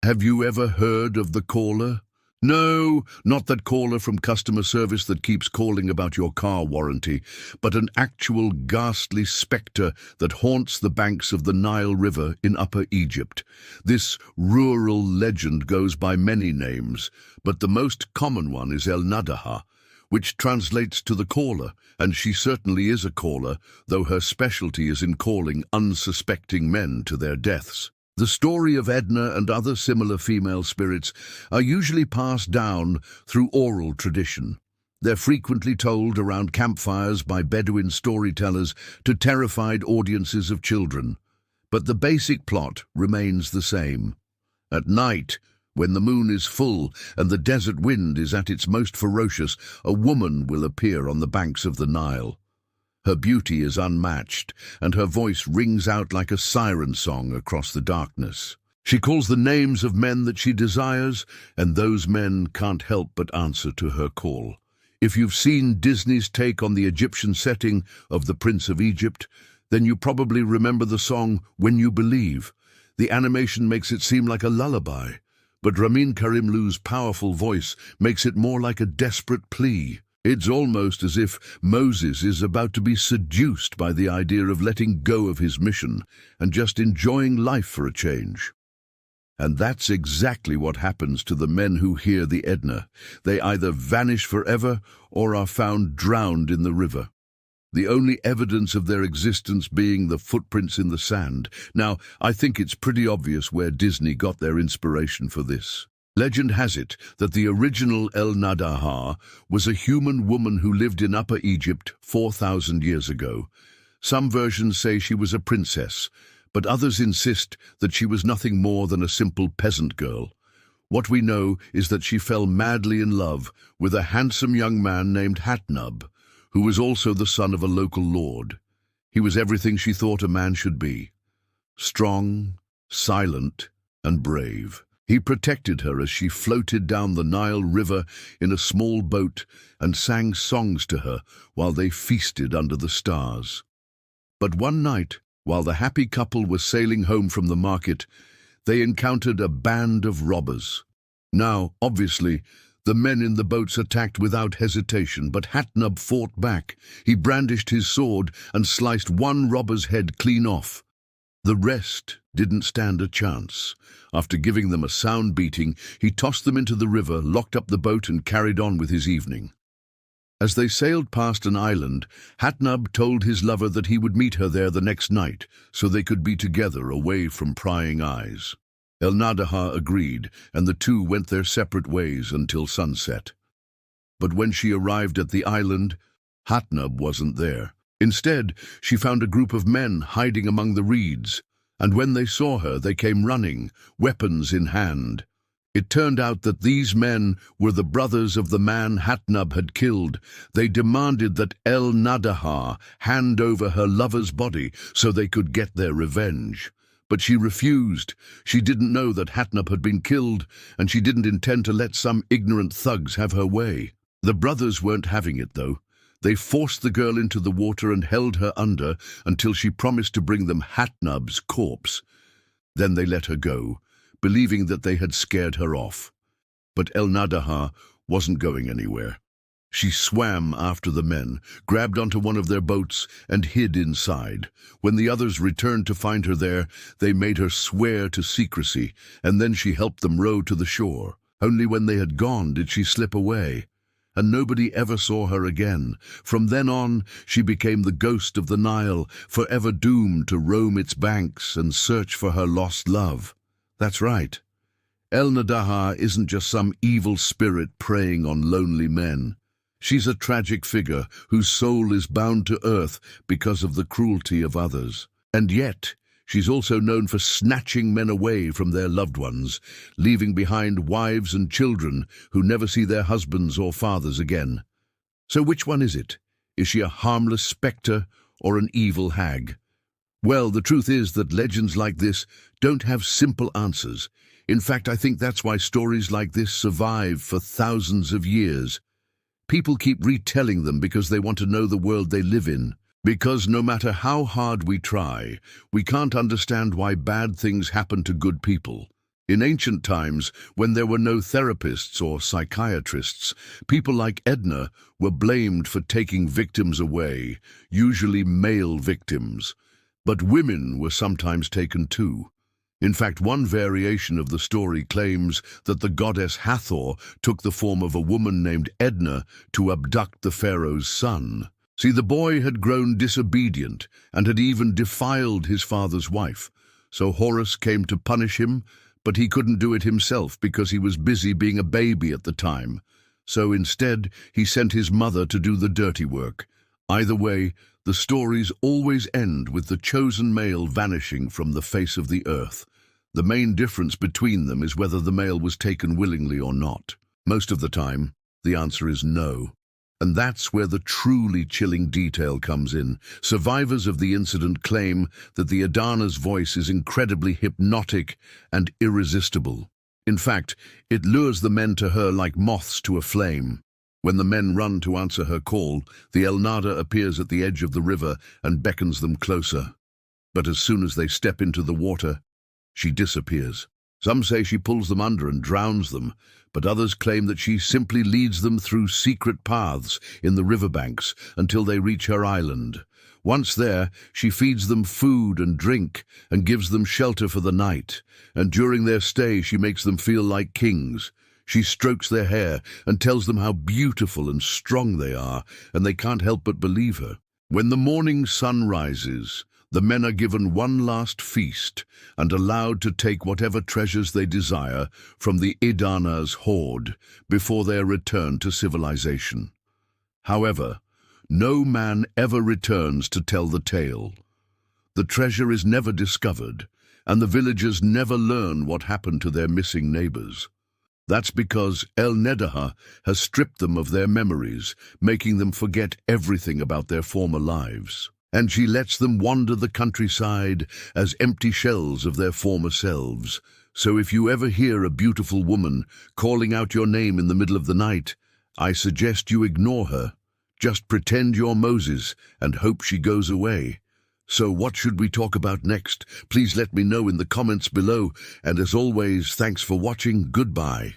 Have you ever heard of the caller? No, not that caller from customer service that keeps calling about your car warranty, but an actual ghastly spectre that haunts the banks of the Nile River in Upper Egypt. This rural legend goes by many names, but the most common one is El Naddaha, which translates to the caller, and she certainly is a caller, though her specialty is in calling unsuspecting men to their deaths. The story of Edna and other similar female spirits are usually passed down through oral tradition. They're frequently told around campfires by Bedouin storytellers to terrified audiences of children. But the basic plot remains the same. At night, when the moon is full and the desert wind is at its most ferocious, a woman will appear on the banks of the Nile. Her beauty is unmatched, and her voice rings out like a siren song across the darkness. She calls the names of men that she desires, and those men can't help but answer to her call. If you've seen Disney's take on the Egyptian setting of The Prince of Egypt, then you probably remember the song When You Believe. The animation makes it seem like a lullaby, but Ramin Karimlou's powerful voice makes it more like a desperate plea. It's almost as if Moses is about to be seduced by the idea of letting go of his mission and just enjoying life for a change. And that's exactly what happens to the men who hear the Edna. They either vanish forever or are found drowned in the river, the only evidence of their existence being the footprints in the sand. Now, I think it's pretty obvious where Disney got their inspiration for this. Legend has it that the original El Naddaha was a human woman who lived in Upper Egypt 4,000 years ago. Some versions say she was a princess, but others insist that she was nothing more than a simple peasant girl. What we know is that she fell madly in love with a handsome young man named Hatnub, who was also the son of a local lord. He was everything she thought a man should be: strong, silent, and brave. He protected her as she floated down the Nile River in a small boat and sang songs to her while they feasted under the stars. But one night, while the happy couple was sailing home from the market, they encountered a band of robbers. Now, obviously, the men in the boats attacked without hesitation, but Hatnub fought back. He brandished his sword and sliced one robber's head clean off. The rest didn't stand a chance. After giving them a sound beating, he tossed them into the river, locked up the boat, and carried on with his evening. As they sailed past an island, Hatnub told his lover that he would meet her there the next night, so they could be together away from prying eyes. El Naddaha agreed, and the two went their separate ways until sunset. But when she arrived at the island, Hatnub wasn't there. Instead, she found a group of men hiding among the reeds, and when they saw her, they came running, weapons in hand. It turned out that these men were the brothers of the man Hatnub had killed. They demanded that El Naddaha hand over her lover's body so they could get their revenge. But she refused. She didn't know that Hatnub had been killed, and she didn't intend to let some ignorant thugs have her way. The brothers weren't having it, though. They forced the girl into the water and held her under until she promised to bring them Hatnub's corpse. Then they let her go, believing that they had scared her off. But El Naddaha wasn't going anywhere. She swam after the men, grabbed onto one of their boats, and hid inside. When the others returned to find her there, they made her swear to secrecy, and then she helped them row to the shore. Only when they had gone did she slip away, and nobody ever saw her again. From then on, she became the ghost of the Nile, forever doomed to roam its banks and search for her lost love. That's right. El Naddaha isn't just some evil spirit preying on lonely men. She's a tragic figure whose soul is bound to earth because of the cruelty of others. And yet, she's also known for snatching men away from their loved ones, leaving behind wives and children who never see their husbands or fathers again. So which one is it? Is she a harmless spectre or an evil hag? Well, the truth is that legends like this don't have simple answers. In fact, I think that's why stories like this survive for thousands of years. People keep retelling them because they want to know the world they live in. Because no matter how hard we try, we can't understand why bad things happen to good people. In ancient times, when there were no therapists or psychiatrists, people like Edna were blamed for taking victims away, usually male victims. But women were sometimes taken too. In fact, one variation of the story claims that the goddess Hathor took the form of a woman named Edna to abduct the pharaoh's son. See, the boy had grown disobedient and had even defiled his father's wife. So Horus came to punish him, but he couldn't do it himself because he was busy being a baby at the time. So instead, he sent his mother to do the dirty work. Either way, the stories always end with the chosen male vanishing from the face of the earth. The main difference between them is whether the male was taken willingly or not. Most of the time, the answer is no. And that's where the truly chilling detail comes in. Survivors of the incident claim that the Adana's voice is incredibly hypnotic and irresistible. In fact, it lures the men to her like moths to a flame. When the men run to answer her call, the Naddaha appears at the edge of the river and beckons them closer. But as soon as they step into the water, she disappears. Some say she pulls them under and drowns them, but others claim that she simply leads them through secret paths in the riverbanks until they reach her island. Once there, she feeds them food and drink and gives them shelter for the night, and during their stay she makes them feel like kings. She strokes their hair and tells them how beautiful and strong they are, and they can't help but believe her. When the morning sun rises, the men are given one last feast and allowed to take whatever treasures they desire from the Adana's hoard before they are returned to civilization. However, no man ever returns to tell the tale. The treasure is never discovered, and the villagers never learn what happened to their missing neighbors. That's because Naddaha has stripped them of their memories, making them forget everything about their former lives. And she lets them wander the countryside as empty shells of their former selves. So if you ever hear a beautiful woman calling out your name in the middle of the night, I suggest you ignore her. Just pretend you're Moses and hope she goes away. So what should we talk about next? Please let me know in the comments below. And as always, thanks for watching. Goodbye.